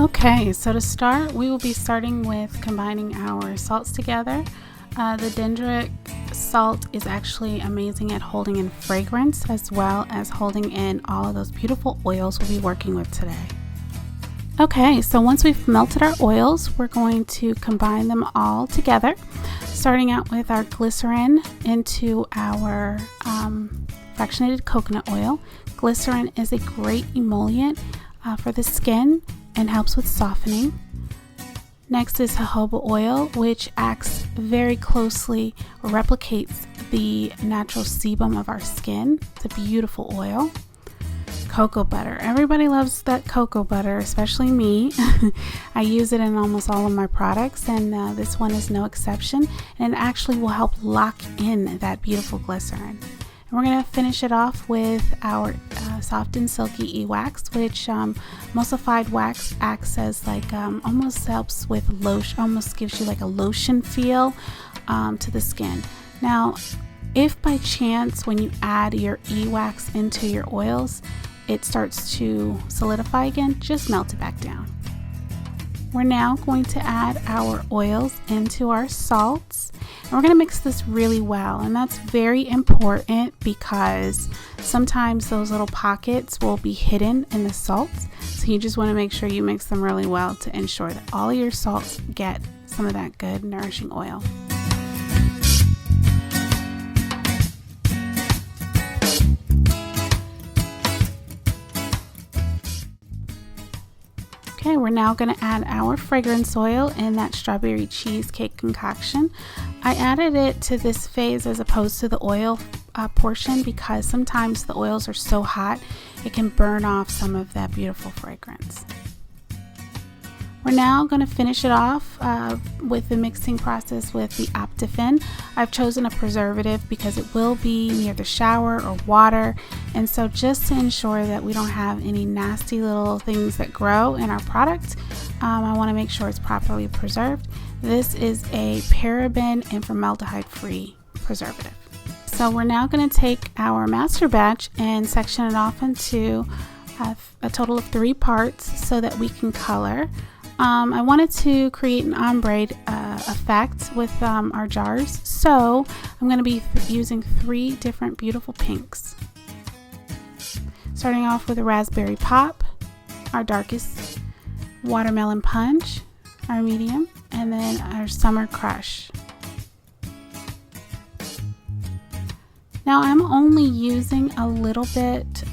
Okay, so to start, we will be starting with combining our salts together. The Dendritic Salt is actually amazing at holding in fragrance as well as holding in all of those beautiful oils we'll be working with today. Okay, so once we've melted our oils, we're going to combine them all together, starting out with our glycerin into our fractionated coconut oil. Glycerin is a great emollient for the skin and helps with softening. Next is jojoba oil, which acts very closely or replicates the natural sebum of our skin. It's a beautiful oil. Cocoa butter. Everybody loves that cocoa butter, especially me. I use it in almost all of my products, and this one is no exception. And it actually will help lock in that beautiful glycerin. And we're going to finish it off with our soft and silky e-wax, which emulsified wax acts as like almost helps with lotion, almost gives you like a lotion feel to the skin. Now, if by chance when you add your e-wax into your oils, it starts to solidify again, just melt it back down. We're now going to add our oils into our salts, and we're going to mix this really well, and that's very important because sometimes those little pockets will be hidden in the salts, so you just want to make sure you mix them really well to ensure that all of your salts get some of that good nourishing oil. Okay, we're now going to add our fragrance oil in that strawberry cheesecake concoction. I added it to this phase as opposed to the oil portion because sometimes the oils are so hot it can burn off some of that beautiful fragrance. We're now going to finish it off with the mixing process with the Optiphen. I've chosen a preservative because it will be near the shower or water, and so just to ensure that we don't have any nasty little things that grow in our product, I want to make sure it's properly preserved. This is a paraben and formaldehyde free preservative. So we're now going to take our master batch and section it off into a total of 3 parts so that we can color. I wanted to create an ombre effect with our jars, so I'm going to be using 3 different beautiful pinks. Starting off with a raspberry pop, our darkest, watermelon punch, our medium, and then our summer crush. Now I'm only using a little bit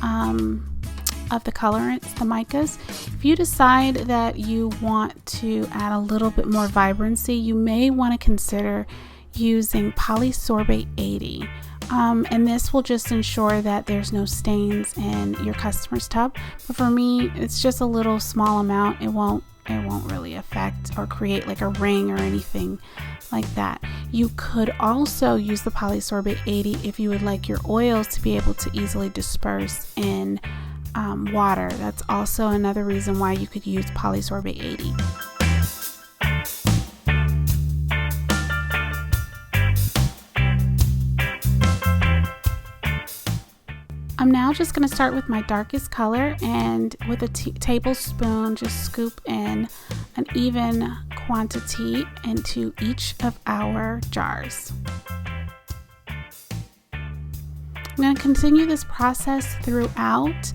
of the colorants, the micas. If you decide that you want to add a little bit more vibrancy, you may want to consider using polysorbate 80. And this will just ensure that there's no stains in your customer's tub. But for me, it's just a little small amount. It won't really affect or create like a ring or anything like that. You could also use the polysorbate 80 if you would like your oils to be able to easily disperse in water. That's also another reason why you could use polysorbate 80. I'm now just going to start with my darkest color, and with a tablespoon just scoop in an even quantity into each of our jars. I'm going to continue this process throughout,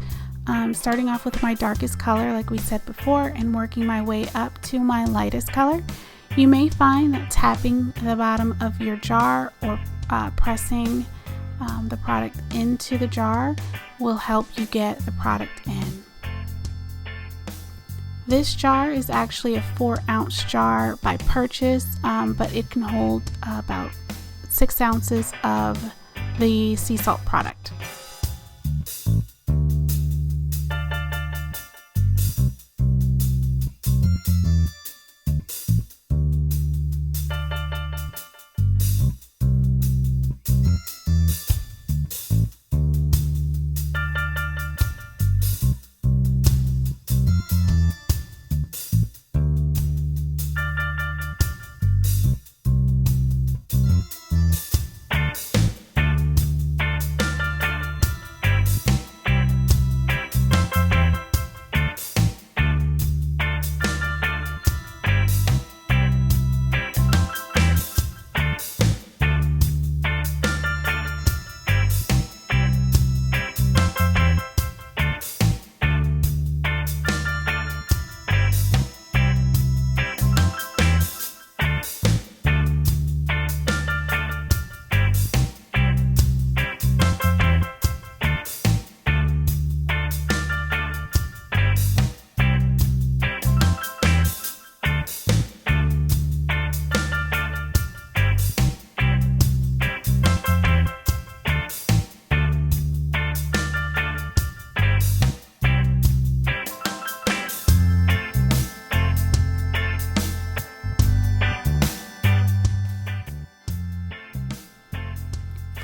starting off with my darkest color like we said before and working my way up to my lightest color. You may find that tapping the bottom of your jar or pressing the product into the jar will help you get the product in. This jar is actually a 4-ounce jar by purchase, but it can hold about 6 ounces of the sea salt product.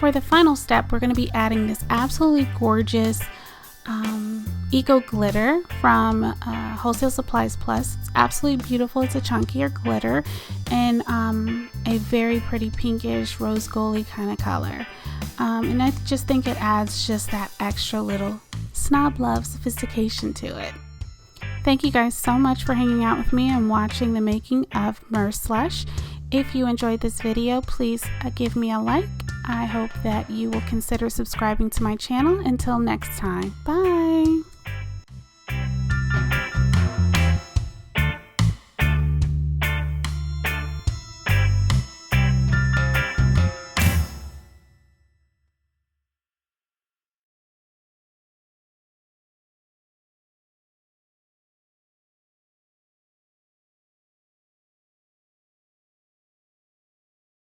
for the final step, we're going to be adding this absolutely gorgeous Eco Glitter from Wholesale Supplies Plus. It's absolutely beautiful. It's a chunkier glitter in a very pretty pinkish rose goldy kind of color. And I just think it adds just that extra little snob love sophistication to it. Thank you guys so much for hanging out with me and watching the making of Mer-Slush. If you enjoyed this video, please give me a like. I hope that you will consider subscribing to my channel. Until next time, bye!